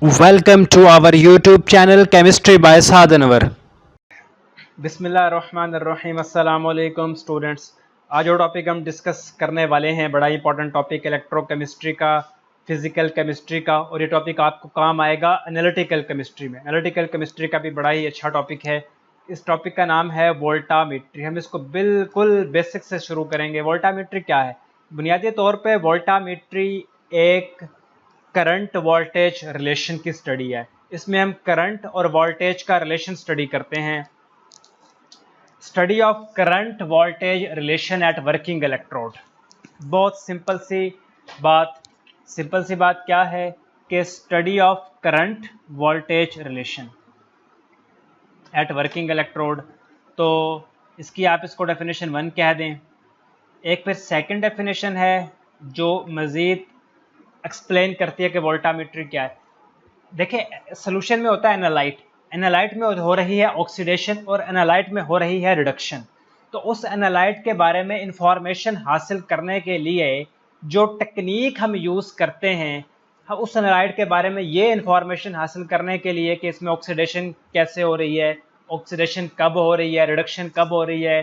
Welcome to our YouTube channel Chemistry by Saad Anwar. बिस्मिल्लाहिर्रहमानिर्रहीम अस्सलाम वालेकुम स्टूडेंट्स। आज जो टॉपिक हम डिस्कस करने वाले हैं बड़ा इंपॉर्टेंट टॉपिक इलेक्ट्रोकेमिस्ट्री का, फिजिकल केमिस्ट्री का, और ये टॉपिक आपको काम आएगा एनालिटिकल केमिस्ट्री में। एनालिटिकल केमिस्ट्री का भी बड़ा ही अच्छा टॉपिक है। इस टॉपिक का नाम है वोल्टामीट्री। हम इसको बिल्कुल बेसिक से शुरू करेंगे। वोल्टामीट्री क्या है? बुनियादी तौर पर वोल्टामीट्री एक करंट वोल्टेज रिलेशन की स्टडी है। इसमें हम करंट और वोल्टेज का रिलेशन स्टडी करते हैं। Study of current voltage relation at working electrode. बहुत सिंपल सी बात क्या है कि study of current voltage relation at working electrode. तो इसकी आप इसको डेफिनेशन 1 कह दें। एक फिर सेकंड डेफिनेशन है जो मज़ीद एक्सप्लेन करती है कि वोल्टामीट्री क्या है। देखिए, सोल्यूशन में होता है एनालाइट, एनालाइट में हो रही है ऑक्सीडेशन और एनालाइट में हो रही है रिडक्शन। तो उस एनालाइट के बारे में इंफॉर्मेशन हासिल करने के लिए जो टेक्निक हम यूज़ करते हैं, हम उस एनालाइट के बारे में ये इंफॉर्मेशन हासिल करने के लिए कि इसमें ऑक्सीडेशन कैसे हो रही है, ऑक्सीडेशन कब हो रही है, रिडक्शन कब हो रही है,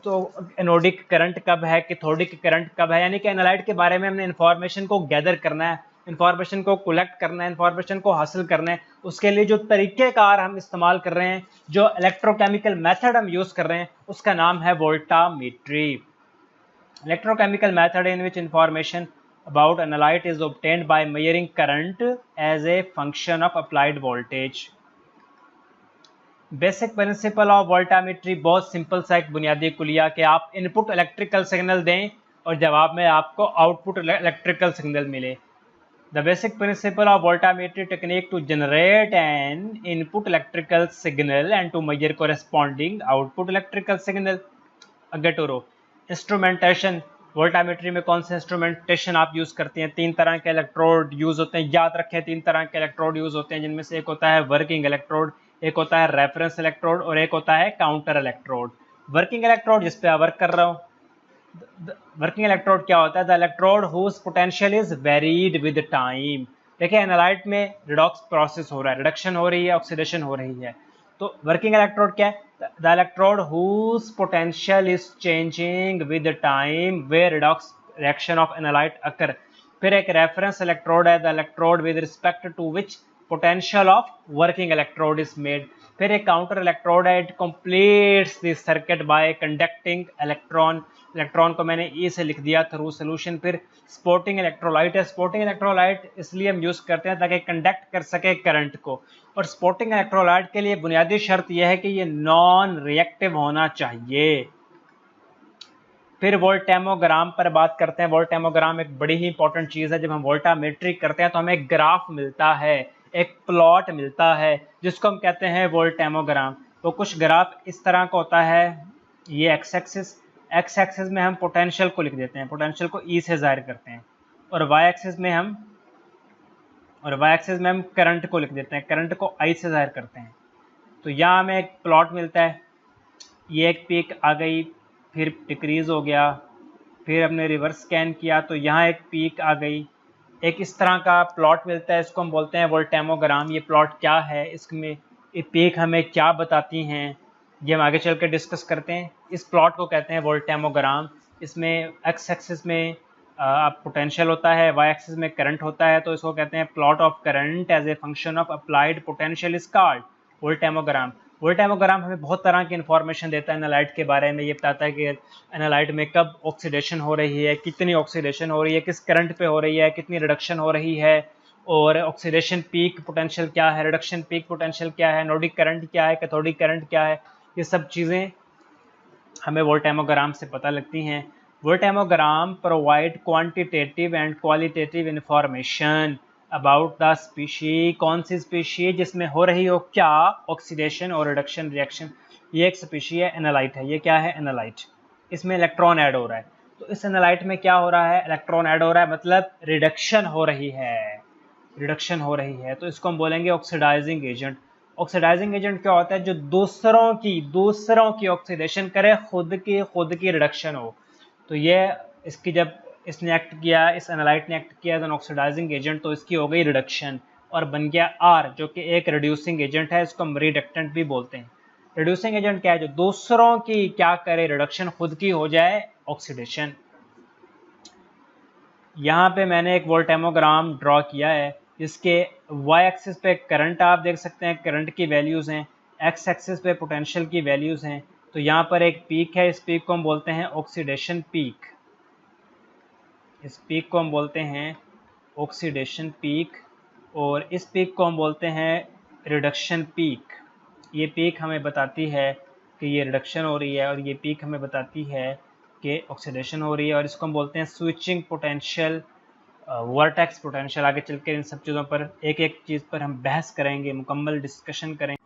तो एनोडिक करंट कब है, कैथोडिक करंट कब है, यानी कि एनालाइट के बारे में हमने इंफॉर्मेशन को गैदर करना है, इंफॉर्मेशन को कलेक्ट करना है, इंफॉर्मेशन को हासिल करना है। उसके लिए जो तरीक़ेकार हम इस्तेमाल कर रहे हैं, जो इलेक्ट्रोकेमिकल मेथड हम यूज़ कर रहे हैं, उसका नाम है voltammetry. Electrochemical method in which information about analyte is obtained by measuring current as a function of applied voltage. Basic principle of voltammetry बहुत सिंपल सा एक बुनियादी कुलिया कि आप इनपुट इलेक्ट्रिकल सिग्नल दें और जवाब में आपको आउटपुट इलेक्ट्रिकल सिग्नल मिले। The basic principle of voltammetry technique to generate an input electrical signal and to measure corresponding output electrical signal. अगेटोरो इंस्ट्रूमेंटेशन। वोल्टामीट्री में कौन से इंस्ट्रूमेंटेशन आप यूज़ करते हैं? 3 तरह के इलेक्ट्रोड यूज़ होते हैं। याद रखें, 3 तरह के इलेक्ट्रोड यूज़ होते हैं, जिनमें से एक होता है वर्किंग इलेक्ट्रोड, एक होता है रेफरेंस इलेक्ट्रोड और एक होता है काउंटर इलेक्ट्रोड। वर्किंग इलेक्ट्रोड जिस पे आप वर्क कर रहा हूँ। वर्किंग इलेक्ट्रोड क्या होता है? The electrode whose potential is varied with time. देखिए, एनालाइट में रिडॉक्स प्रोसेस हो रहा है, रिडक्शन हो रही है, ऑक्सीडेशन हो रही है। तो वर्किंग इलेक्ट्रोड क्या है? The electrode whose potential is changing with time where redox reaction of analyte occur. फिर एक रेफरेंस इलेक्ट्रोड है, the electrode with respect to which potential of working electrode is made. फिर एक काउंटर इलेक्ट्रोड है, it completes this circuit by conducting electron. Electron को मैंने E से लिख दिया थ्रू सोल्यूशन। फिर स्पोर्टिंग इलेक्ट्रोलाइट है। स्पोर्टिंग इलेक्ट्रोलाइट इसलिए हम यूज़ करते हैं ताकि कंडक्ट कर सके करंट को। और स्पोर्टिंग इलेक्ट्रोलाइट के लिए बुनियादी शर्त यह है कि ये नॉन रिएक्टिव होना चाहिए। फिर वोल्टेमोग्राम पर बात करते हैं। वोल्टेमोग्राम एक बड़ी ही इंपॉर्टेंट चीज़ है। जब हम वोल्टामीट्री करते हैं तो हमें एक ग्राफ मिलता है, एक प्लॉट मिलता है, जिसको हम कहते हैं वोल्टेमोग्राम। तो कुछ ग्राफ इस तरह का होता है। ये एक्स एक्सिस में हम पोटेंशियल को लिख देते हैं, पोटेंशियल को ई से जाहिर करते हैं। और वाई एक्सिस में हम करंट को लिख देते हैं, करंट को आई से जाहिर करते हैं। तो यहाँ हमें एक प्लॉट मिलता है। ये एक पीक आ गई, फिर डिक्रीज़ हो गया, फिर हमने रिवर्स स्कैन किया तो यहाँ एक पीक आ गई। एक इस तरह का प्लॉट मिलता है, इसको हम बोलते हैं वोल्टेमोग्राम। ये प्लॉट क्या है, इसमें ये पीक हमें क्या बताती हैं, ये हम आगे चल कर डिस्कस करते हैं। इस प्लॉट को कहते हैं वोल्टेमोग्राम। इसमें एक्स एक्सिस में पोटेंशियल होता है, वाई एक्सिस में करंट होता है, तो इसको कहते हैं plot of current as a function of applied potential is called voltammogram. Voltammogram हमें बहुत तरह की इन्फॉर्मेशन देता है एनालाइट के बारे में। ये बताता है कि एनालाइट में कब ऑक्सीडेशन हो रही है, कितनी ऑक्सीडेशन हो रही है, किस करंट पे हो रही है, कितनी रिडक्शन हो रही है, और ऑक्सीडेशन पीक पोटेंशियल क्या है, रिडक्शन पीक पोटेंशियल क्या है, नोडिक करंट क्या है, कैथोडिक करंट क्या है। ये सब चीज़ें हमें वोल्टेमोग्राम से पता लगती हैं। Voltammogram provide quantitative and qualitative information about the species. कौन सी स्पीशी जिसमें हो रही हो क्या, ऑक्सीडेशन और रिडक्शन रिएक्शन। ये एक स्पीशी है, एनालाइट है। ये क्या है? एनालाइट। इसमें इलेक्ट्रॉन ऐड हो रहा है। तो इस एनालाइट में क्या हो रहा है? इलेक्ट्रॉन ऐड हो रहा है, मतलब रिडक्शन हो रही है, रिडक्शन हो रही है। तो इसको हम बोलेंगे ऑक्सीडाइजिंग एजेंट। ऑक्सीडाइजिंग एजेंट क्या होता है? जो दूसरों की ऑक्सीडेशन करे, खुद की रिडक्शन हो। तो ये इसकी जब इसने एक्ट किया, इस एनालाइट ने एक्ट किया एज एन ऑक्सीडाइजिंग एजेंट, तो इसकी हो गई रिडक्शन। और बन गया R, जो कि एक रिड्यूसिंग एजेंट है। इसको हम रिडक्टेंट भी बोलते हैं। रिड्यूसिंग एजेंट क्या है? जो दूसरों की क्या करे, रिडक्शन, खुद की हो जाए ऑक्सीडेशन। यहाँ पे मैंने एक वोल्टेमोग्राम ड्रॉ किया है। इसके y एक्सिस पे करंट आप देख सकते हैं, करंट की वैल्यूज़ हैं, x एक्सिस पे पोटेंशियल की वैल्यूज़ हैं। तो यहाँ पर एक पीक है, इस पीक को हम बोलते हैं ऑक्सीडेशन पीक। इस पीक को हम बोलते हैं ऑक्सीडेशन पीक, और इस पीक को हम बोलते हैं रिडक्शन पीक। ये पीक हमें बताती है कि ये रिडक्शन हो रही है, और ये पीक हमें बताती है कि ऑक्सीडेशन हो रही है, और इसको हम बोलते हैं स्विचिंग पोटेंशियल, वर्टेक्स पोटेंशियल। आगे चल के इन सब चीज़ों पर एक एक चीज़ पर हम बहस करेंगे, मुकम्मल डिस्कशन करेंगे।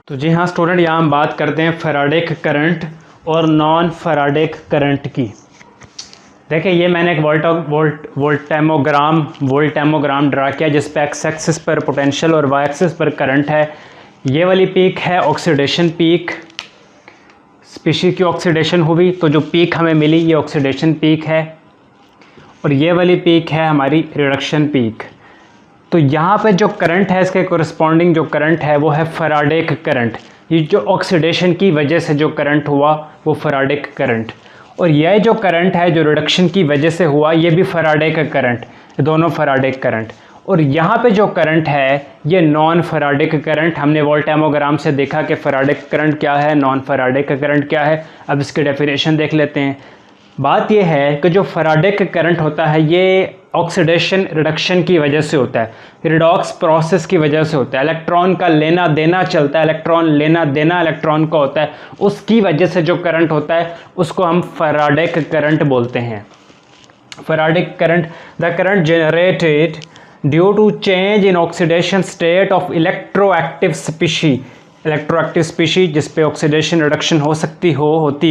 तो जी हाँ स्टूडेंट, यहाँ हम बात करते हैं फैराडे करंट और नॉन फैराडे करंट की। देखिए ये मैंने एक वोल्टेमोग्राम ड्रा किया जिस पे एक्स एक्सिस पर पोटेंशियल और वाई एक्सिस पर करंट है। ये वाली पीक है ऑक्सीडेशन पीक, स्पीशीज की ऑक्सीडेशन हुई तो जो पीक हमें मिली ये ऑक्सीडेशन पीक है, और ये वाली पीक है हमारी रिडक्शन पीक। तो यहाँ पे जो करंट है, इसके कोरिस्पॉन्डिंग जो करंट है वो है फैराडे करंट। ये जो ऑक्सीडेशन की वजह से जो करंट हुआ वो फैराडे करंट, और यह जो करंट है जो रिडक्शन की वजह से हुआ ये भी फैराडे का करंट, दोनों फैराडे करंट। और यहाँ पे जो करंट है ये नॉन फैराडे का करंट। हमने वोल्टेमोग्राम से देखा कि फैराडे करंट क्या है, नॉन फैराडे का करंट क्या है। अब इसकी डेफिनेशन देख लेते हैं। बात यह है कि जो फैराडे का करंट होता है ये ऑक्सीडेशन रिडक्शन की वजह से होता है, रिडॉक्स प्रोसेस की वजह से होता है। इलेक्ट्रॉन का लेना देना चलता है, इलेक्ट्रॉन लेना देना इलेक्ट्रॉन का होता है, उसकी वजह से जो करंट होता है उसको हम फैराडे करंट बोलते हैं। Faraday current, the current generated due to change in oxidation state of electroactive species. Electroactive species जिस पे ऑक्सीडेशन रिडक्शन होती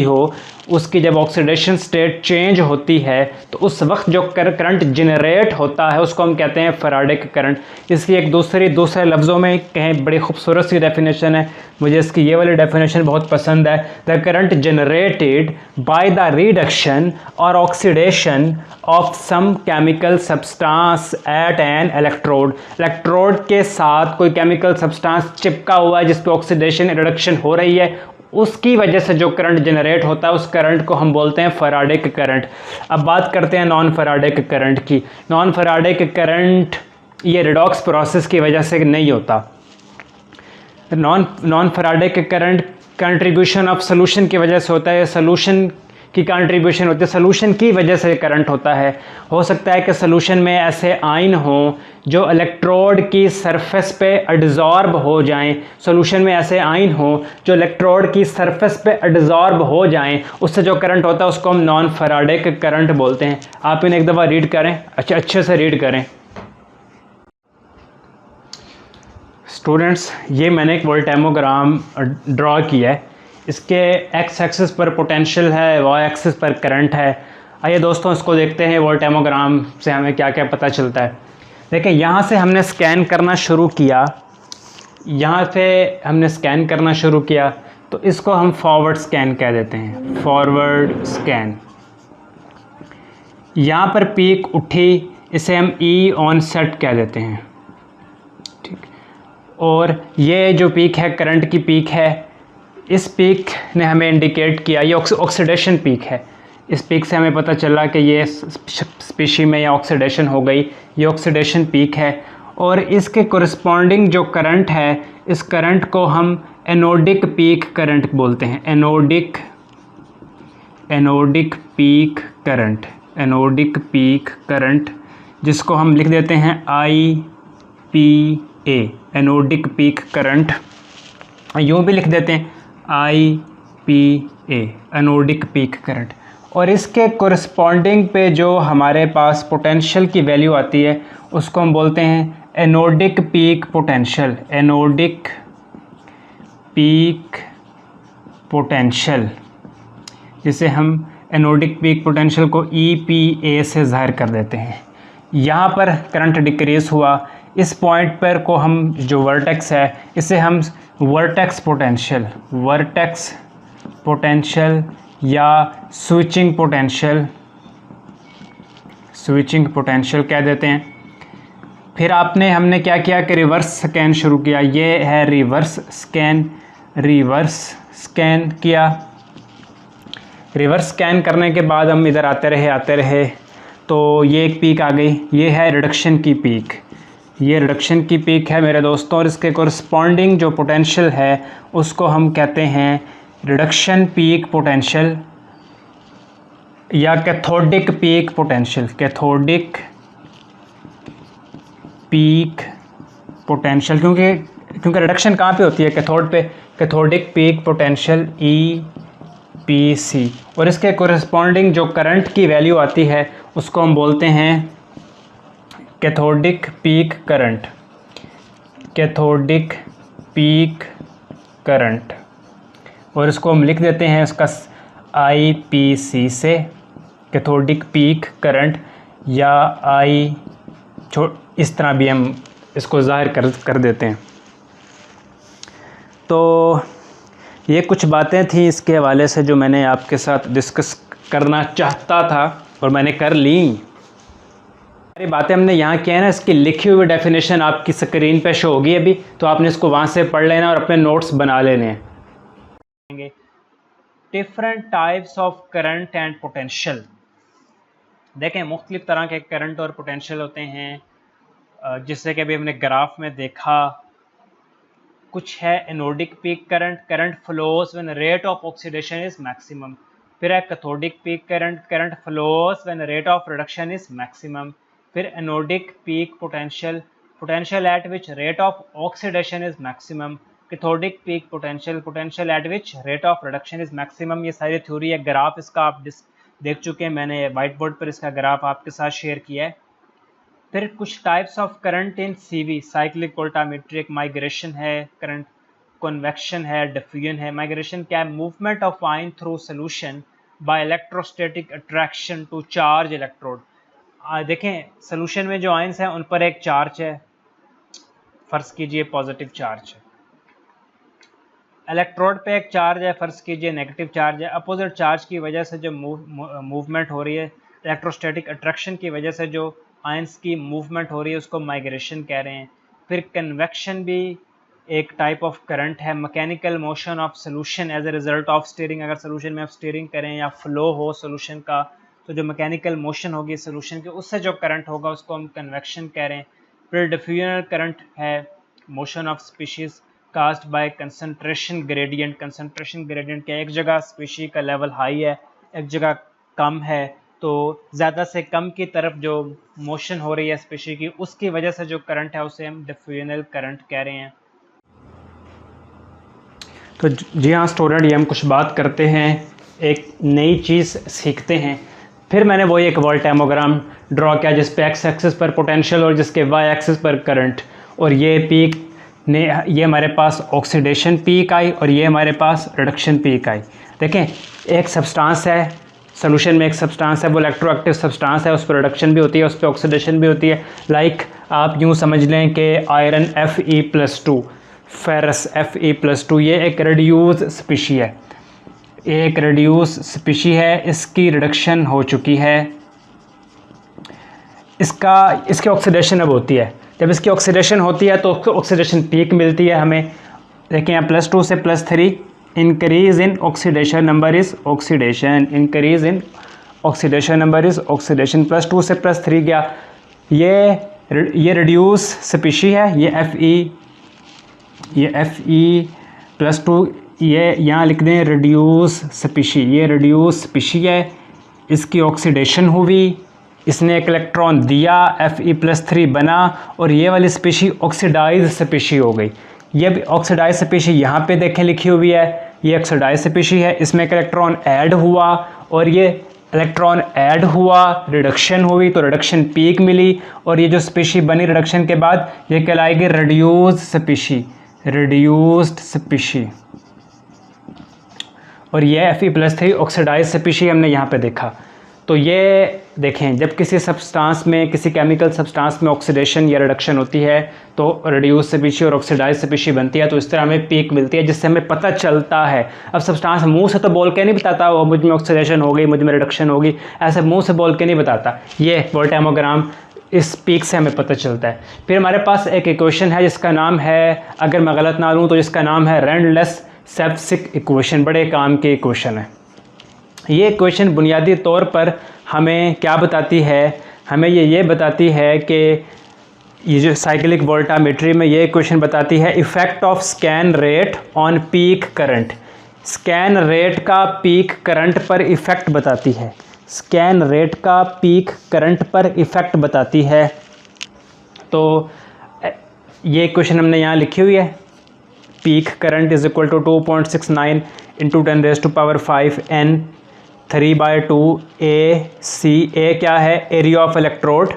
हो, उसकी जब ऑक्सीडेशन स्टेट चेंज होती है तो उस वक्त जो करंट जनरेट होता है उसको हम कहते हैं फैराडे करंट। इसकी एक दूसरे लफ्ज़ों में कहें, बड़ी खूबसूरत सी डेफिनेशन है, मुझे इसकी ये वाली डेफिनेशन बहुत पसंद है। The current generated by the reduction और oxidation of some chemical substance at an electrode. Electrode के साथ कोई केमिकल सब्सटेंस चिपका हुआ है जिस पे ऑक्सीडेशन रिडक्शन हो रही है, उसकी वजह से जो करंट जनरेट होता है उस करंट को हम बोलते हैं फैराडे करंट। अब बात करते हैं नॉन फैराडे करंट की। नॉन फैराडे करंट ये रिडॉक्स प्रोसेस की वजह से नहीं होता। Non Faraday current contribution of solution की वजह से होता है, सोल्यूशन की कंट्रीब्यूशन होती है, सोल्यूशन की वजह से करंट होता है। हो सकता है कि सोल्यूशन में ऐसे आयन हों जो इलेक्ट्रोड की सरफेस पे एडजॉर्ब हो जाएं, सोल्यूशन में ऐसे आयन हों जो इलेक्ट्रोड की सरफेस पे एडजॉर्ब हो जाएं, उससे जो करंट होता है उसको हम नॉन फैराडे करंट बोलते हैं। आप इन्हें एक दफ़ा रीड करें, अच्छे से रीड करें। स्टूडेंट्स ये मैंने एक वोल्टेमोग्राम ड्रॉ किया है, इसके एक्स एक्सिस पर पोटेंशियल है, वाई एक्सिस पर करंट है। आइए दोस्तों इसको देखते हैं वोल्टेमोग्राम से हमें क्या क्या पता चलता है। देखें यहाँ से हमने स्कैन करना शुरू किया, यहाँ से हमने स्कैन करना शुरू किया तो इसको हम फॉरवर्ड स्कैन कह देते हैं, फॉरवर्ड स्कैन। यहाँ पर पीक उठी, इसे हम ई ऑन सेट कह देते हैं, ठीक। और ये जो पीक है करंट की पीक है, इस पीक ने हमें इंडिकेट किया ये ऑक्सीडेशन पीक है। इस पीक से हमें पता चला कि ये स्पीशी में या ऑक्सीडेशन हो गई, ये ऑक्सीडेशन पीक है। और इसके कोरिस्पॉन्डिंग जो करंट है, इस करंट को हम एनोडिक पीक करंट बोलते हैं, anodic peak current, anodic peak current, जिसको हम लिख देते हैं IPA, एनोडिक पीक करंट। यूँ भी लिख देते हैं IPA, एनोडिक पीक करंट। और इसके कोरिस्पॉन्डिंग पे जो हमारे पास पोटेंशियल की वैल्यू आती है उसको हम बोलते हैं anodic peak potential, anodic peak potential, जिसे हम एनोडिक पीक पोटेंशियल को EPA से ज़ाहिर कर देते हैं। यहाँ पर करंट डिक्रीज़ हुआ, इस पॉइंट पर को हम जो वर्टेक्स है इसे हम वर्टेक्स पोटेंशियल या स्विचिंग पोटेंशियल कह देते हैं। फिर हमने क्या किया कि रिवर्स स्कैन शुरू किया। ये है रिवर्स स्कैन किया। रिवर्स स्कैन करने के बाद हम इधर आते रहे तो ये एक पीक आ गई। ये है रिडक्शन की पीक, ये रिडक्शन की पीक है मेरे दोस्तों, और इसके कोरस्पॉन्डिंग जो पोटेंशियल है उसको हम कहते हैं रिडक्शन पीक पोटेंशियल या cathodic peak potential. Cathodic peak potential, क्योंकि रिडक्शन कहाँ पे होती है? कैथोड पे। कैथोडिक पीक पोटेंशियल EPC, और इसके कोरस्पॉन्डिंग जो करंट की वैल्यू आती है उसको हम बोलते हैं cathodic peak current. Cathodic peak current, और इसको हम लिख देते हैं इसका IPC से, कैथोडिक पीक करंट, या इस तरह भी हम इसको ज़ाहिर कर देते हैं। तो ये कुछ बातें थी इसके हवाले से जो मैंने आपके साथ डिस्कस करना चाहता था और मैंने कर ली। सारी बातें हमने यहाँ किया है ना, इसकी लिखी हुई डेफिनेशन आपकी स्क्रीन पे शो होगी अभी, तो आपने इसको वहाँ से पढ़ लेना और अपने नोट्स बना लेने हैं। Different types of current and potential. देखें, मुख्तलिफ तरह के करंट और पोटेंशियल होते हैं, जिससे कि अभी हमने ग्राफ में देखा। कुछ है anodic peak current, current flows when rate of oxidation is maximum. फिर है cathodic peak current, current flows when rate of reduction is maximum. फिर anodic peak potential, potential at which rate of oxidation is maximum. Cathodic peak potential, potential at which rate of reduction is maximum. ये सारी theory है, graph इसका आप देख चुके हैं, मैंने वाइट बोर्ड पर इसका ग्राफ आपके साथ शेयर किया है। फिर कुछ types of current in CV, cyclic voltammetric, migration है करंट, कन्वेक्शन है, डिफ्यूजन है। माइग्रेशन क्या है? Movement of ion through solution by electrostatic attraction to charge electrode. देखें, सोल्यूशन में जो आयन्स हैं उन पर एक चार्ज है, फर्ज कीजिए पॉजिटिव चार्ज है। इलेक्ट्रोड पे एक चार्ज है, फर्ज कीजिए नेगेटिव चार्ज है। अपोजिट चार्ज की वजह से जो मूवमेंट हो रही है, इलेक्ट्रोस्टैटिक अट्रैक्शन की वजह से जो आयंस की मूवमेंट हो रही है, उसको माइग्रेशन कह रहे हैं। फिर कन्वेक्शन भी एक टाइप ऑफ करंट है। Mechanical motion of solution as a result of stirring, अगर सोल्यूशन में आप स्टीयरिंग करें या फ्लो हो सोल्यूशन का, तो जो मैकेनिकल मोशन होगी सोल्यूशन की, उससे जो करंट होगा उसको हम कन्वेक्शन कह रहे हैं। फिर डिफ्यूजनल करंट है, motion of species caused bye concentration gradient. Concentration gradient क्या है? एक जगह स्पीशी का लेवल हाई है, एक जगह कम है, तो ज़्यादा से कम की तरफ जो मोशन हो रही है स्पीशी की, उसकी वजह से जो करंट है उसे हम डिफ्यूजनल करंट कह रहे हैं। तो जी हाँ स्टूडेंट, ये हम कुछ बात करते हैं, एक नई चीज़ सीखते हैं। फिर मैंने वही एक वोल्टेमोग्राम ड्रॉ किया जिस पे एक्स एक्सिस पर पोटेंशियल और जिसके वाई एक्सिस पर करंट, और ये पीक ने, ये हमारे पास ऑक्सीडेशन पीक आई और ये हमारे पास रिडक्शन पीक आई। देखें, एक सब्सटेंस है सोल्यूशन में, एक सब्सटेंस है, वो इलेक्ट्रोएक्टिव सब्सटेंस है, उस पर रिडक्शन भी होती है, उस पर ऑक्सीडेशन भी होती है। लाइक आप यूँ समझ लें कि आयरन Fe+2, फेरस Fe+2, ये एक रेड्यूस स्पीशी है, एक रेड्यूस स्पीशी है, इसकी रिडक्शन हो चुकी है, इसकी ऑक्सीडेशन अब होती है। जब इसकी ऑक्सीडेशन होती है तो ऑक्सीडेशन पीक मिलती है हमें। देखिए यहाँ +2 से +3, increase in oxidation number is oxidation, increase in oxidation number is oxidation. +2 से +3 गया, ये रिड्यूस स्पीशी है, ये Fe+2, ये यहाँ लिख दें रिड्यूस स्पीशी, ये रिड्यूस स्पीशी है, इसकी ऑक्सीडेशन हुई, इसने एक इलेक्ट्रॉन दिया, Fe+3 बना, और ये वाली स्पीशी ऑक्सीडाइज स्पीशी हो गई। ये भी ऑक्सीडाइज स्पीशी यहाँ पे देखें लिखी हुई है, ये ऑक्सीडाइज स्पीशी है, इसमें एक इलेक्ट्रॉन ऐड हुआ, और ये इलेक्ट्रॉन ऐड हुआ, रिडक्शन हुई तो रिडक्शन पीक मिली, और ये जो स्पीशी बनी रिडक्शन के बाद ये कहलाएगी रिड्यूस्ड स्पीशी, रिड्यूस्ड स्पीशी। और ये Fe+3 ऑक्सीडाइज स्पीशी हमने यहाँ पे देखा। तो तो ये देखें, जब किसी सब्सटेंस में, किसी केमिकल सब्सटेंस में ऑक्सीडेशन या रिडक्शन होती है तो रिड्यूस स्पीशी और ऑक्सीडाइज स्पीशी बनती है, तो इस तरह हमें पीक मिलती है जिससे हमें पता चलता है। अब सब्सटेंस मुंह से तो बोल के नहीं बताता वो मुझ में ऑक्सीडेशन हो गई, मुझ में रिडक्शन होगी, ऐसे मुंह से बोल के नहीं बताता। ये वोल्टेमोग्राम, इस पीक से हमें पता चलता है। फिर हमारे पास एक इक्वेशन है जिसका नाम है, अगर मैं गलत ना लूँ तो जिसका नाम है रेंडलेस-सेप्सिक इक्वेशन। बड़े काम की इक्वेशन है ये इक्वेशन। बुनियादी तौर पर हमें क्या बताती है, हमें ये बताती है कि ये जो साइक्लिक वोल्टामेट्री में ये इक्वेशन बताती है effect of scan rate on peak current. Scan rate का पीक करंट पर इफ़ेक्ट बताती है, स्कैन रेट का पीक करंट पर इफ़ेक्ट बताती है। तो ये इक्वेशन हमने यहाँ लिखी हुई है, peak current is equal to 2.69 into 10⁵ n 3/2 A C. A क्या है, एरिया ऑफ इलेक्ट्रोड।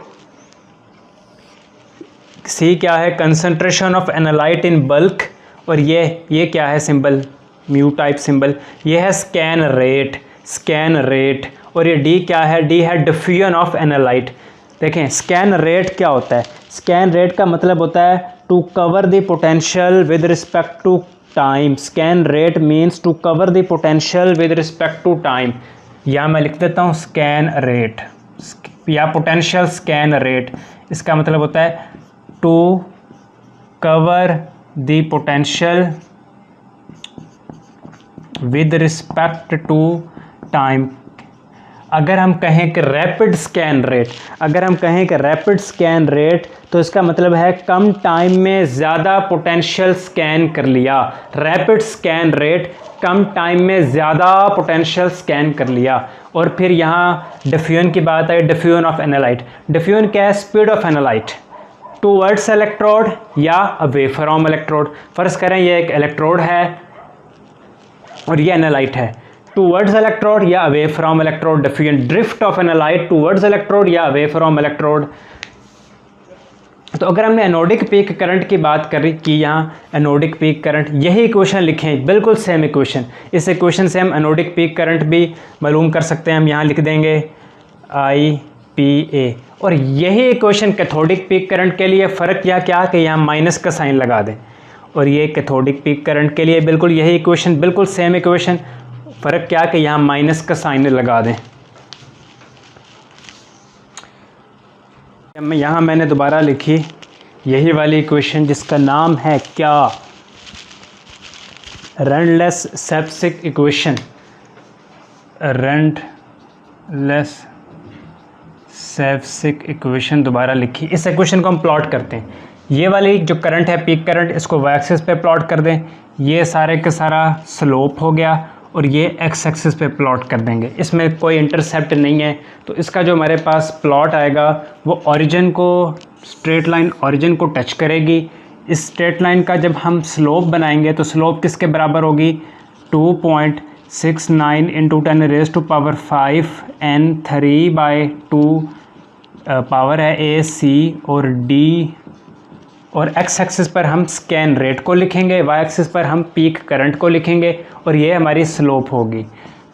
सी क्या है, concentration of analyte in bulk. और ये क्या है, सिंबल म्यू टाइप सिंबल, ये है स्कैन रेट, स्कैन रेट। और ये डी क्या है, डी है डिफ्यूजन ऑफ एनालाइट। देखें स्कैन रेट क्या होता है, स्कैन रेट का मतलब होता है to cover the potential with respect to time. Scan rate means to cover the potential with respect to time. या मैं लिख देता हूँ स्कैन रेट या पोटेंशियल स्कैन रेट, इसका मतलब होता है to cover the potential with respect to time. अगर हम कहें कि रैपिड स्कैन रेट, अगर हम कहें कि रैपिड स्कैन रेट तो इसका मतलब है कम टाइम में ज़्यादा पोटेंशियल स्कैन कर लिया। रैपिड स्कैन रेट, कम टाइम में ज़्यादा पोटेंशियल स्कैन कर लिया। और फिर यहाँ डिफ्यूजन की बात है, डिफ्यूजन ऑफ एनालाइट। डिफ्यूजन क्या है, speed of analyte towards electrode या अवे फ्रॉम इलेक्ट्रोड। फर्ज करें ये एक इलेक्ट्रोड है और ये एनालाइट है, टूवर्ड्स इलेक्ट्रोड या away from electrode. Diffusion, drift of analyte towards electrode या अवे फ्रॉम इलेक्ट्रोड। तो अगर हमने एनोडिक पीक करंट की बात की यहाँ, एनोडिक पीक करंट, यही इक्वेशन लिखें, बिल्कुल सेम इक्वेशन। इस इक्वेशन से हम एनोडिक पीक करंट भी मालूम कर सकते हैं। हम यहाँ लिख देंगे IPA। और यही इक्वेशन कैथोडिक पीक करंट के लिए, फ़र्क क्या कि यहाँ माइनस का साइन लगा दें। और ये कैथोडिक पीक करंट के लिए बिल्कुल यही इक्वेशन, बिल्कुल सेम इक्वेशन, फ़र्क क्या कि यहाँ माइनस का साइन लगा दें। यहाँ मैंने दोबारा लिखी यही वाली इक्वेशन जिसका नाम है क्या, रेंडलेस-सेप्सिक इक्वेशन। रेंडलेस-सेप्सिक इक्वेशन दोबारा लिखी। इस इक्वेशन को हम प्लॉट करते हैं। ये वाली जो करंट है पीक करंट, इसको वाई एक्सिस पे प्लॉट कर दें। ये सारे का सारा स्लोप हो गया और ये एक्स एक्सिस पे प्लॉट कर देंगे। इसमें कोई इंटरसेप्ट नहीं है, तो इसका जो हमारे पास प्लॉट आएगा वो ओरिजिन को, स्ट्रेट लाइन ओरिजिन को टच करेगी। इस स्ट्रेट लाइन का जब हम स्लोप बनाएंगे तो स्लोप किसके बराबर होगी, 2.69 इंटू 10⁵ n 3/2 पावर है AC और D। और एक्स एक्सिस पर हम स्कैन रेट को लिखेंगे, वाई एक्सिस पर हम पीक करंट को लिखेंगे और ये हमारी स्लोप होगी।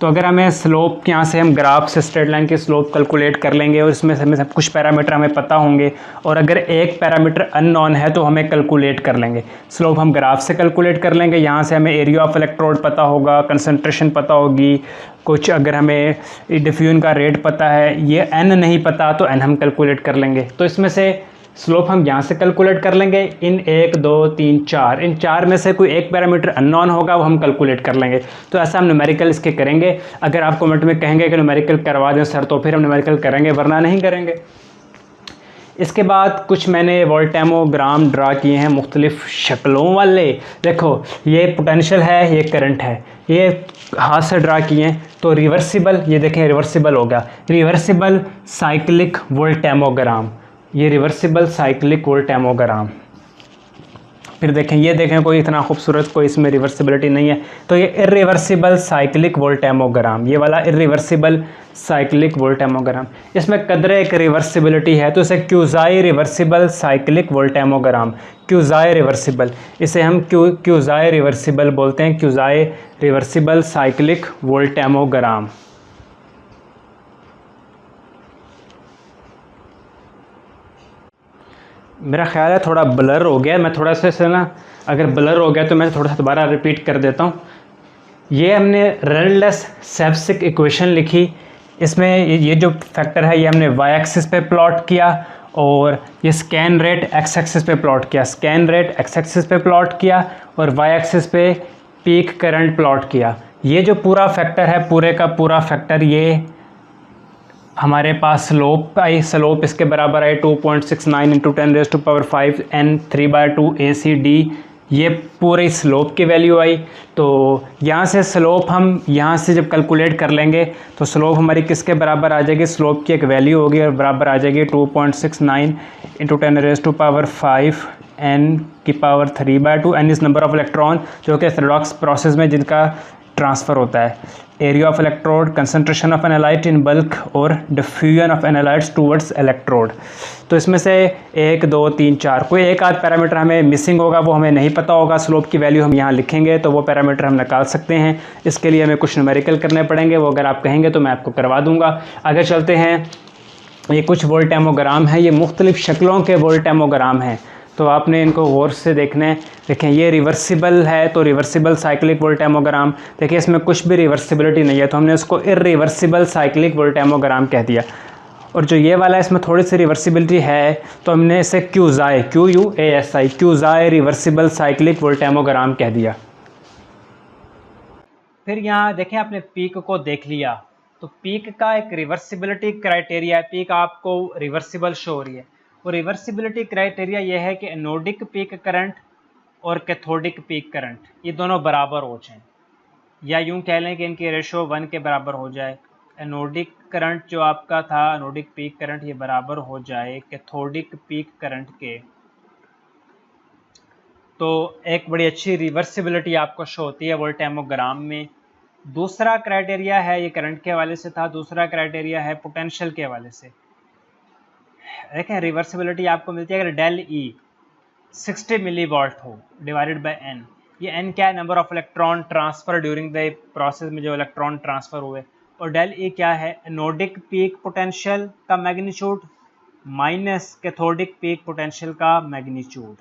तो अगर हमें स्लोप, यहाँ से हम ग्राफ से स्ट्रेट लाइन की स्लोप कैलकुलेट कर लेंगे और इसमें हमें सब कुछ पैरामीटर हमें पता होंगे। और अगर एक पैरामीटर अननोन है तो हमें कैलकुलेट कर लेंगे। स्लोप हम ग्राफ से कैलकुलेट कर लेंगे, यहाँ से हमें एरिया ऑफ इलेक्ट्रोड पता होगा, कंसंट्रेशन पता होगी, कुछ अगर हमें डिफ्यूजन का रेट पता है, ये n नहीं पता तो n हम कैलकुलेट कर लेंगे। तो इसमें से स्लोप हम यहाँ से कैलकुलेट कर लेंगे। इन 1 2 3 4, इन 4 में से कोई एक पैरामीटर अननोन होगा वो हम कैलकुलेट कर लेंगे। तो ऐसा हम न्यूमेरिकल इसके करेंगे। अगर आप कमेंट में कहेंगे कि न्यूमेरिकल करवा दें सर, तो फिर हम न्यूमेरिकल करेंगे, वरना नहीं करेंगे। इसके बाद कुछ मैंने वोल्टेमोग्राम ड्रा किए हैं मुख्तलिफ़ शक्लों वाले। देखो ये पोटेंशियल है, ये करंट है, ये हाथ से ड्रा किए हैं। तो रिवर्सिबल, ये देखें रिवर्सिबल होगा, रिवर्सिबल साइक्लिक वोल्टेमोग्राम, ये रिवर्सिबल साइक्लिक वोल्टेमोग्राम। फिर देखें, ये देखें कोई इतना खूबसूरत, कोई इसमें रिवर्सिबिलिटी नहीं है। तो ये इरिवर्सिबल साइक्लिक वोल्टेमोग्राम, ये वाला इरिवर्सिबल साइक्लिक वोल्टेमोग्राम, इसमें कदरे एक रिवर्सिबिलिटी है, तो इसे क्यूजाई रिवर्सिबल साइक्लिक वोल्टेमोग्राम, क्यूजाई रिवर्सिबल, इसे हम क्यूजाई रिवर्सिबल बोलते हैं, क्यूजाई रिवर्सिबल साइक्लिक वोल्टेमोग्राम। मेरा ख्याल है थोड़ा ब्लर हो गया, मैं थोड़ा सा इसे ना, अगर ब्लर हो गया तो मैं थोड़ा सा दोबारा रिपीट कर देता हूँ। ये हमने रेलेस सेप्सिक इक्वेशन लिखी, इसमें ये जो फैक्टर है ये हमने वाई एक्सिस पे प्लॉट किया और ये स्कैन रेट एक्स एक्सिस पे प्लॉट किया, स्कैन रेट एक्स एक्सिस पे प्लॉट किया और वाई एक्सिस पे पीक करंट प्लॉट किया। ये जो पूरा फैक्टर है, पूरे का पूरा फैक्टर, ये हमारे पास स्लोप आई, स्लोप इसके बराबर आई 2.69 इंटू 10⁵ n 3/2 ACD, ये पूरी स्लोप की वैल्यू आई। तो यहाँ से स्लोप हम यहाँ से जब कैलकुलेट कर लेंगे तो स्लोप हमारी किसके बराबर आ जाएगी, स्लोप की एक वैल्यू होगी और बराबर आ जाएगी 2.69 इंटू 10⁵ n की पावर 3/2। n इस नंबर ऑफ इलेक्ट्रॉन जो कि रेडॉक्स प्रोसेस में जिनका ट्रांसफ़र होता है, area of electrode, concentration of analyte in bulk और डिफ्यूजन ऑफ एनालाइट्स टूवर्ड्स इलेक्ट्रोड। तो इसमें से 1 2 3 4 कोई एक आध पैरामीटर हमें मिसिंग होगा, वो हमें नहीं पता होगा, स्लोप की वैल्यू हम यहाँ लिखेंगे तो वो पैरामीटर हम निकाल सकते हैं। इसके लिए हमें कुछ न्यूमेरिकल करने पड़ेंगे, वो अगर आप कहेंगे तो मैं आपको करवा दूँगा। आगे चलते हैं, ये कुछ वोल्टेमोग्राम है, ये मुख्तलिफ़ शक्लों के वोल्टेमोग्राम हैं, तो आपने इनको गौर से देखना है। देखें ये रिवर्सिबल है तो रिवर्सिबल साइक्लिक वोल्टेमोग्राम, देखिए इसमें कुछ भी रिवर्सिबिलिटी नहीं है तो हमने इसको इरिवर्सिबल साइक्लिक वोल्टेमोग्राम कह दिया। और जो ये वाला है इसमें थोड़ी सी रिवर्सिबिलिटी है तो हमने इसे क्यूज़ाई, QUASI, क्यूज़ाई रिवर्सिबल साइक्लिक वोल्टेमोग्राम कह दिया। फिर यहाँ देखें आपने पीक को देख लिया, तो पीक का एक रिवर्सिबिलिटी क्राइटेरिया है, पीक आपको रिवर्सिबल शो हो रही है। और रिवर्सिबिलिटी क्राइटेरिया यह है कि एनोडिक पीक करंट और कैथोडिक पीक करंट ये दोनों बराबर हो जाएं, या यूं कह लें कि इनकी रेशो 1 के बराबर हो जाए। एनोडिक करंट जो आपका था, एनोडिक पीक करंट, ये बराबर हो जाए कैथोडिक पीक करंट के, तो एक बड़ी अच्छी रिवर्सिबिलिटी आपको शो होती है वोल्टेमोग्राम में। दूसरा क्राइटेरिया है, ये करंट के हवाले से था, दूसरा क्राइटेरिया है पोटेंशियल के हवाले से। देखें रिवर्सिबिलिटी आपको मिलती है अगर डेल ई 60 मिलीवॉल्ट हो डिवाइडेड बाय एन। ये एन क्या है, number of electron transfer during the process में जो इलेक्ट्रॉन ट्रांसफर हुए। और डेल ई क्या है, एनोडिक पीक पोटेंशियल का magnitude minus cathodic peak potential का मैग्नीट्यूड।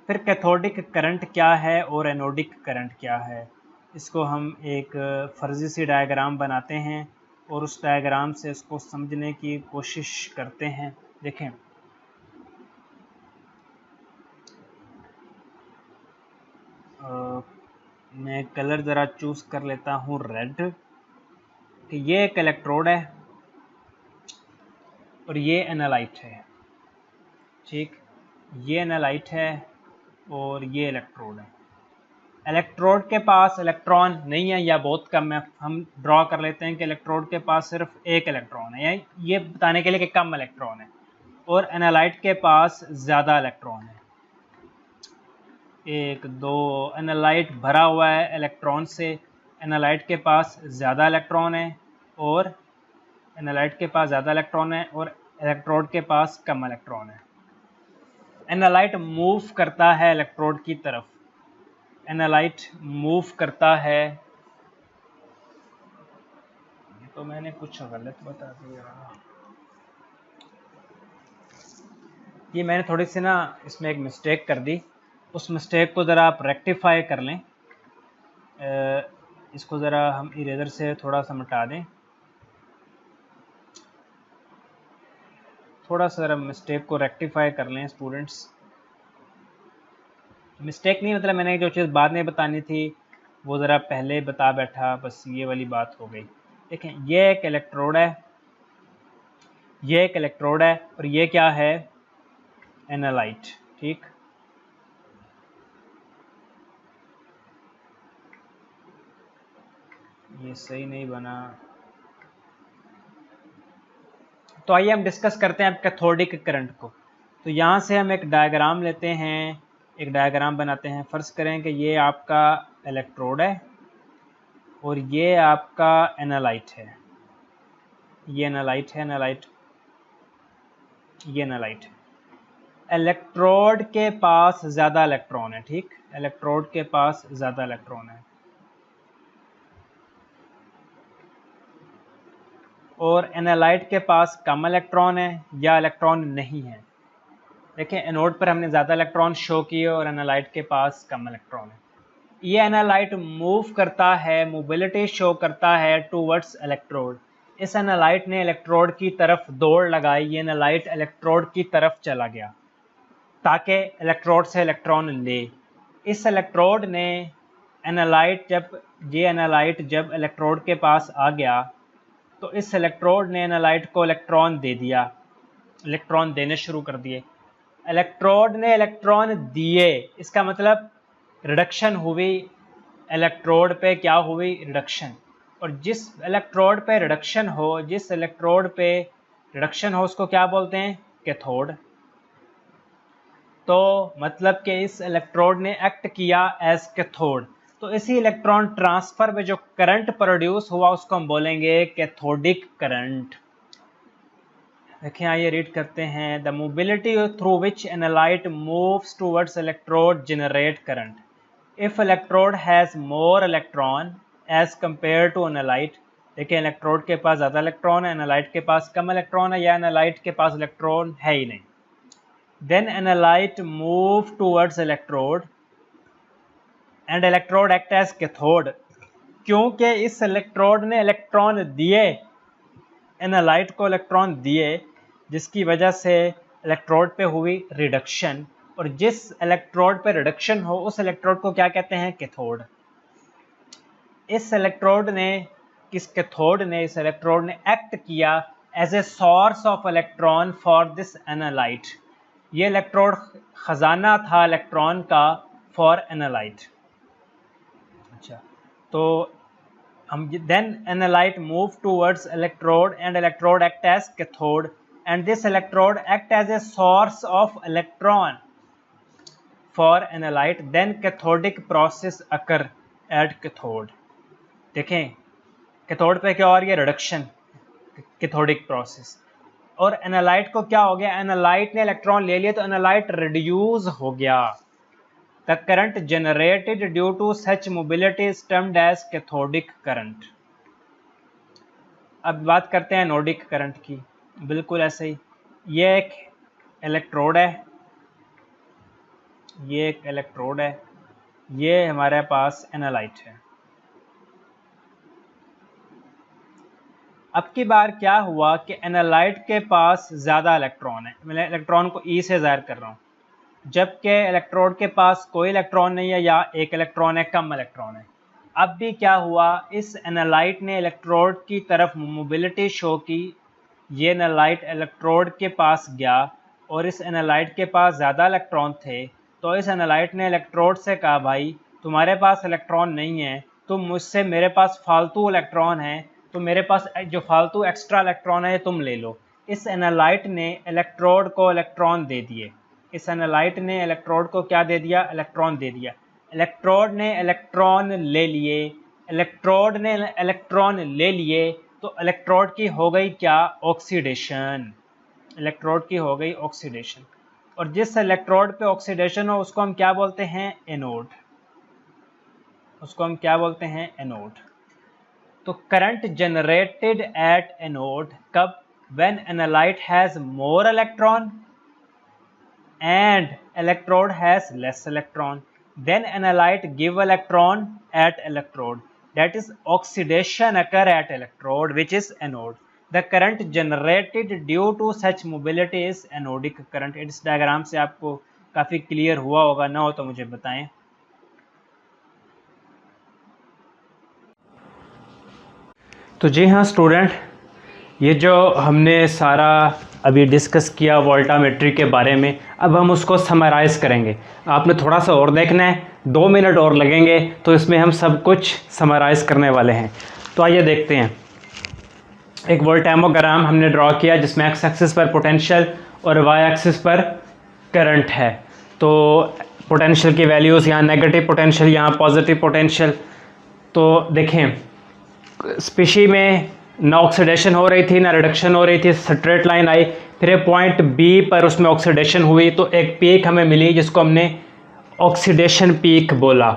फिर कैथोडिक करंट क्या है और एनोडिक करंट क्या है, इसको हम एक फर्जी सी डायग्राम बनाते हैं और उस डायग्राम से इसको समझने की कोशिश करते हैं। देखें मैं कलर ज़रा चूज़ कर लेता हूँ रेड, कि ये एक इलेक्ट्रोड है और ये एनालाइट है, ठीक, ये एनालाइट है और ये इलेक्ट्रोड है। इलेक्ट्रोड के पास इलेक्ट्रॉन नहीं है या बहुत कम है, हम ड्रॉ कर लेते हैं कि इलेक्ट्रोड के पास सिर्फ एक इलेक्ट्रॉन है, ये बताने के लिए कि कम इलेक्ट्रॉन है। और एनालाइट के पास ज़्यादा इलेक्ट्रॉन है, 1 2, एनालाइट भरा हुआ है इलेक्ट्रॉन से, एनालाइट के पास ज़्यादा इलेक्ट्रॉन है और एनालाइट के पास ज़्यादा इलेक्ट्रॉन है और इलेक्ट्रोड के पास कम इलेक्ट्रॉन है। एनालाइट मूव करता है इलेक्ट्रोड की तरफ, एनालाइट मूव करता है, तो मैंने कुछ गलत बता दिया, ये मैंने थोड़ी सी ना इसमें एक मिस्टेक कर दी, उस मिस्टेक को ज़रा आप रेक्टिफाई कर लें। इसको ज़रा हम इरेजर से थोड़ा सा मिटा दें, थोड़ा सा ज़रा मिस्टेक को रेक्टिफाई कर लें स्टूडेंट्स। मिस्टेक नहीं मतलब मैंने जो चीज़ बाद में बतानी थी वो ज़रा पहले बता बैठा, बस ये वाली बात हो गई। देखें ये एक इलेक्ट्रोड है, ये एक इलेक्ट्रोड है और ये क्या है, एनालाइट, ठीक। ये सही नहीं बना, तो आइए हम डिस्कस करते हैं कैथोडिक करंट को। तो यहाँ से हम एक डायग्राम लेते हैं, एक डायग्राम बनाते हैं। फ़र्ज़ करें कि ये आपका इलेक्ट्रोड है और ये आपका एनालाइट है, ये एनालाइट है, एनालाइट, ये एनालाइट है। इलेक्ट्रोड के पास ज़्यादा इलेक्ट्रॉन है, ठीक, इलेक्ट्रोड के पास ज़्यादा इलेक्ट्रॉन है और एनालाइट के पास कम इलेक्ट्रॉन है या इलेक्ट्रॉन नहीं है। देखें एनोड पर हमने ज़्यादा इलेक्ट्रॉन शो किए और एनालाइट के पास कम इलेक्ट्रॉन है। ये एनालाइट मूव करता है, मोबिलिटी शो करता है टूवर्ड्स इलेक्ट्रोड। इस एनालाइट ने इलेक्ट्रोड की तरफ दौड़ लगाई, ये एनालाइट इलेक्ट्रोड की तरफ चला गया ताकि इलेक्ट्रोड से इलेक्ट्रॉन ले। इस इलेक्ट्रोड ने एनालाइट जब इलेक्ट्रोड के पास आ गया तो इस इलेक्ट्रोड ने एनालाइट को इलेक्ट्रॉन दे दिया, इलेक्ट्रॉन देने शुरू कर दिए। इलेक्ट्रोड ने इलेक्ट्रॉन दिए, इसका मतलब रिडक्शन हुई, इलेक्ट्रोड पे क्या हुई, रिडक्शन। और जिस इलेक्ट्रोड पे रिडक्शन हो उसको क्या बोलते हैं, कैथोड। तो मतलब कि इस इलेक्ट्रोड ने एक्ट किया एज कैथोड। तो इसी इलेक्ट्रॉन ट्रांसफर में जो करंट प्रोड्यूस हुआ उसको हम बोलेंगे कैथोडिक करंट। देखिए आइए रीड करते हैं। The mobility through which analyte moves towards electrode generate current. If electrode has more electron as compare to analyte. देखिए इलेक्ट्रोड के पास ज़्यादा इलेक्ट्रॉन है, एनालाइट के पास कम इलेक्ट्रॉन है, या एनालाइट के पास इलेक्ट्रॉन है ही नहीं। Then analyte move towards electrode and electrode act as cathode। क्योंकि इस इलेक्ट्रोड ने इलेक्ट्रॉन दिए, एनालाइट को इलेक्ट्रॉन दिए, जिसकी वजह से इलेक्ट्रोड पे हुई रिडक्शन। और जिस इलेक्ट्रोड पे रिडक्शन हो उस इलेक्ट्रोड को क्या कहते हैं, कैथोड। इस इलेक्ट्रोड ने एक्ट किया as a source of electron for this analyte. ये इलेक्ट्रोड खजाना था इलेक्ट्रॉन का फॉर एनालाइट। अच्छा, तो हम then analyte move towards electrode and electrode act as cathode and this electrode act as a source of electron for analyte. Then cathodic process occur at cathode. देखें cathode पे क्या हो रही है, रिडक्शन, कैथोडिक प्रोसेस। और analyte को क्या हो गया, एनालाइट ने इलेक्ट्रॉन ले लिया तो एनालाइट रिड्यूस हो गया। The current generated due to such mobility is termed as cathodic current. अब बात करते हैं एनोडिक करंट की। बिल्कुल ऐसे ही, ये एक इलेक्ट्रोड है, ये हमारे पास एनालाइट है। अब की बार क्या हुआ कि एनालाइट के पास ज़्यादा इलेक्ट्रॉन है, मैं इलेक्ट्रॉन को ई से ज़ाहिर कर रहा हूँ, जबकि इलेक्ट्रोड के पास कोई इलेक्ट्रॉन नहीं है या एक इलेक्ट्रॉन है, कम इलेक्ट्रॉन है। अब भी क्या हुआ, इस एनालाइट ने इलेक्ट्रोड की तरफ मोबिलिटी शो की। ये एनालाइट इलेक्ट्रोड के पास गया और इस एनालाइट के पास ज़्यादा इलेक्ट्रॉन थे, तो इस एनालाइट ने इलेक्ट्रोड से कहा भाई तुम्हारे पास इलेक्ट्रॉन नहीं है, तुम मुझसे, मेरे पास फालतू इलेक्ट्रॉन है, तो मेरे पास जो फालतू एक्स्ट्रा इलेक्ट्रॉन है तुम ले लो। इस एनालाइट ने इलेक्ट्रोड को इलेक्ट्रॉन दे दिए। इस एनालाइट ने इलेक्ट्रोड को क्या दे दिया, इलेक्ट्रॉन दे दिया। इलेक्ट्रोड ने इलेक्ट्रॉन ले लिए तो इलेक्ट्रोड की हो गई क्या, ऑक्सीडेशन। इलेक्ट्रोड की हो गई ऑक्सीडेशन। और जिस इलेक्ट्रोड पे ऑक्सीडेशन हो उसको हम क्या बोलते हैं, एनोड। तो करंट जनरेटेड एट एनोड कब, when analyte has more electron and electrode has less electron, then analyte give electron at electrode, that is oxidation occur at electrode which is anode. The current generated due to such mobility is anodic current। इस diagram से आपको काफ़ी clear हुआ होगा, ना हो तो मुझे बताएं। तो जी हाँ स्टूडेंट, ये जो हमने सारा अभी डिस्कस किया वोल्टामेट्री के बारे में, अब हम उसको समराइज़ करेंगे। आपने थोड़ा सा और देखना है, 2 मिनट और लगेंगे, तो इसमें हम सब कुछ समराइज़ करने वाले हैं। तो आइए देखते हैं। एक वोल्टामोग्राम हमने ड्रॉ किया जिसमें एक्स एक्सिस पर पोटेंशियल और वाई एक्सिस पर करंट है। तो पोटेंशियल की वैल्यूज़, यहाँ नेगेटिव पोटेंशियल, यहाँ पॉजिटिव पोटेंशियल। तो देखें स्पीशी में ना ऑक्सीडेशन हो रही थी ना रिडक्शन हो रही थी, स्ट्रेट लाइन आई, फिर पॉइंट बी पर उसमें ऑक्सीडेशन हुई, तो एक पीक हमें मिली जिसको हमने ऑक्सीडेशन पीक बोला।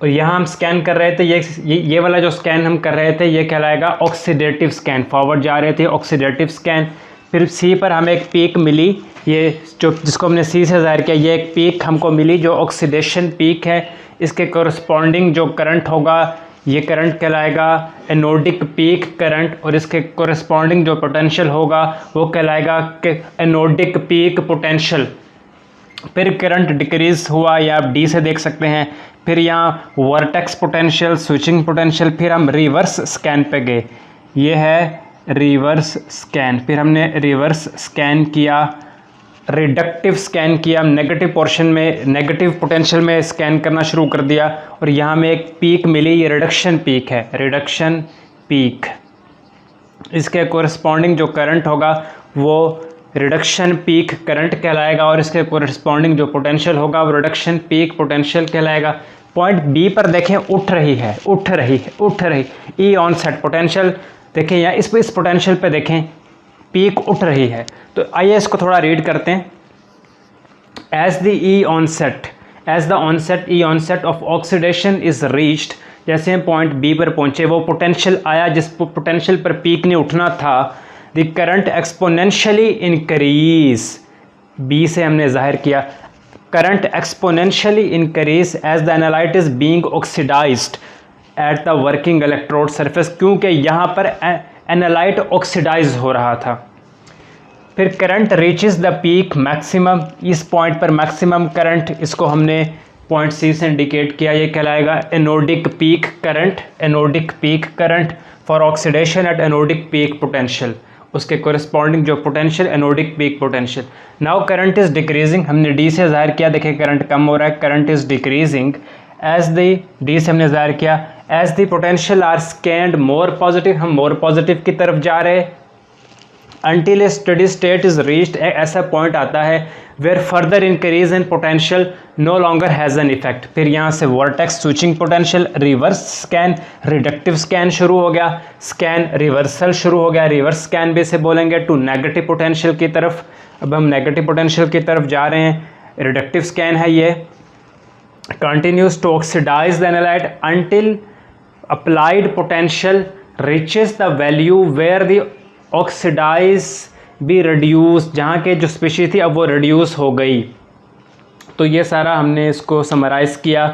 और यहाँ हम स्कैन कर रहे थे, ये वाला जो स्कैन हम कर रहे थे ये कहलाएगा ऑक्सीडेटिव स्कैन, फॉरवर्ड जा रहे थे ऑक्सीडेटिव स्कैन। फिर सी पर हमें एक पीक मिली, ये जो जिसको हमने सी से ज़ाहिर किया, ये एक पीक हमको मिली जो ऑक्सीडेशन पीक है। इसके कोरस्पॉन्डिंग जो करंट होगा ये करंट कहलाएगा एनोडिक पीक करंट, और इसके कोरस्पॉन्डिंग जो पोटेंशियल होगा वो कहलाएगा एनोडिक पीक पोटेंशियल। फिर करंट डिक्रीज हुआ, या आप डी से देख सकते हैं। फिर यहाँ वर्टेक्स पोटेंशियल, स्विचिंग पोटेंशियल। फिर हम रिवर्स स्कैन पे गए, ये है रिवर्स स्कैन। फिर हमने रिवर्स स्कैन किया, रिडक्टिव स्कैन किया, नेगेटिव पोर्शन में नेगेटिव पोटेंशियल में स्कैन करना शुरू कर दिया, और यहाँ में एक पीक मिली, ये रिडक्शन पीक है, रिडक्शन पीक। इसके कोरस्पॉन्डिंग जो करंट होगा वो रिडक्शन पीक करंट कहलाएगा, और इसके कोरस्पॉन्डिंग जो पोटेंशियल होगा वो रिडक्शन पीक पोटेंशियल कहलाएगा। पॉइंट बी पर देखें, उठ रही ई ऑन सेट पोटेंशियल। देखें या इस पोटेंशियल पे देखें, पीक उठ रही है। तो आइए इसको थोड़ा रीड करते हैं। As the onset E onset of oxidation is reached, जैसे हम पॉइंट बी पर पहुंचे, वो पोटेंशियल आया जिस पोटेंशियल पर पीक ने उठना था। The current exponentially increase, B से हमने जाहिर किया, current exponentially increase as the analyte is being oxidised at the working electrode surface, क्योंकि यहाँ पर एनालाइट ऑक्सीडाइज हो रहा था। फिर current reaches the peak maximum, इस पॉइंट पर मैक्सिमम करंट, इसको हमने पॉइंट सी से इंडिकेट किया, ये कहलाएगा anodic peak current, anodic peak current for oxidation at anodic peak potential. उसके कोरिस्पॉन्डिंग जो potential anodic peak potential. Now current is decreasing, हमने डी से जाहिर किया, देखिए करंट कम हो रहा है, current is decreasing as the, D से हमने जाहिर किया, as the potential are scanned more positive, हम मोर पॉजिटिव की तरफ जा रहे, until a steady state is reached, एक ऐसा पॉइंट आता है where further increase in potential no longer has an effect। फिर यहाँ से vertex switching potential, reverse scan, reductive scan शुरू हो गया, स्कैन रिवर्सल शुरू हो गया, रिवर्स स्कैन भी से बोलेंगे टू नेगेटिव पोटेंशियल की तरफ। अब हम नेगेटिव पोटेंशियल की तरफ जा रहे हैं, रिडक्टिव स्कैन है ये। Continues to oxidise the analyte until applied potential reaches the value where the oxidise भी रिड्यूस, जहाँ के जो स्पीशीज थी अब वो रिड्यूस हो गई। तो ये सारा हमने इसको समराइज़ किया।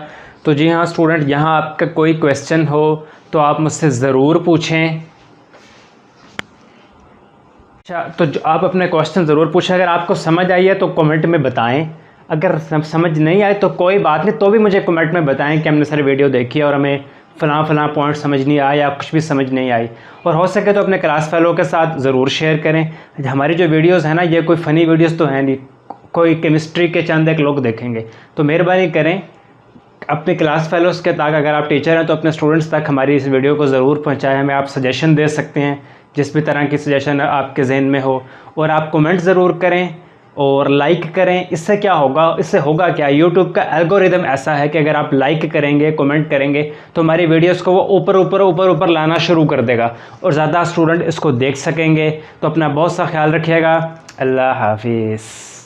तो जी हाँ स्टूडेंट, यहाँ आपका कोई क्वेश्चन हो तो आप मुझसे ज़रूर पूछें। अच्छा, तो आप अपने क्वेश्चन ज़रूर पूछें। अगर आपको समझ आई है तो कमेंट में बताएं, अगर समझ नहीं आए तो कोई बात नहीं, तो भी मुझे कमेंट में बताएं कि हमने सारी वीडियो देखी और हमें फ़लाँ पॉइंट समझ नहीं आया या कुछ भी समझ नहीं आई। और हो सके तो अपने क्लास फेलो के साथ ज़रूर शेयर करें। हमारी जो वीडियोस है ना, ये कोई फ़नी वीडियोस तो है नहीं, कोई केमिस्ट्री के चंद एक लोग देखेंगे। तो मेहरबानी करें अपने क्लास फेलोज़ के तक, अगर आप टीचर हैं तो अपने स्टूडेंट्स तक हमारी इस वीडियो को ज़रूर पहुँचाएँ। हमें आप सजेशन दे सकते हैं, जिस भी तरह की सजेशन आपके जहन में हो, और आप कमेंट ज़रूर करें और लाइक करें। इससे क्या होगा, इससे होगा क्या, यूट्यूब का एल्गोरिदम ऐसा है कि अगर आप लाइक करेंगे, कमेंट करेंगे तो हमारी वीडियोस को वो ऊपर लाना शुरू कर देगा और ज़्यादा स्टूडेंट इसको देख सकेंगे। तो अपना बहुत सा ख्याल रखिएगा। अल्लाह हाफिज़।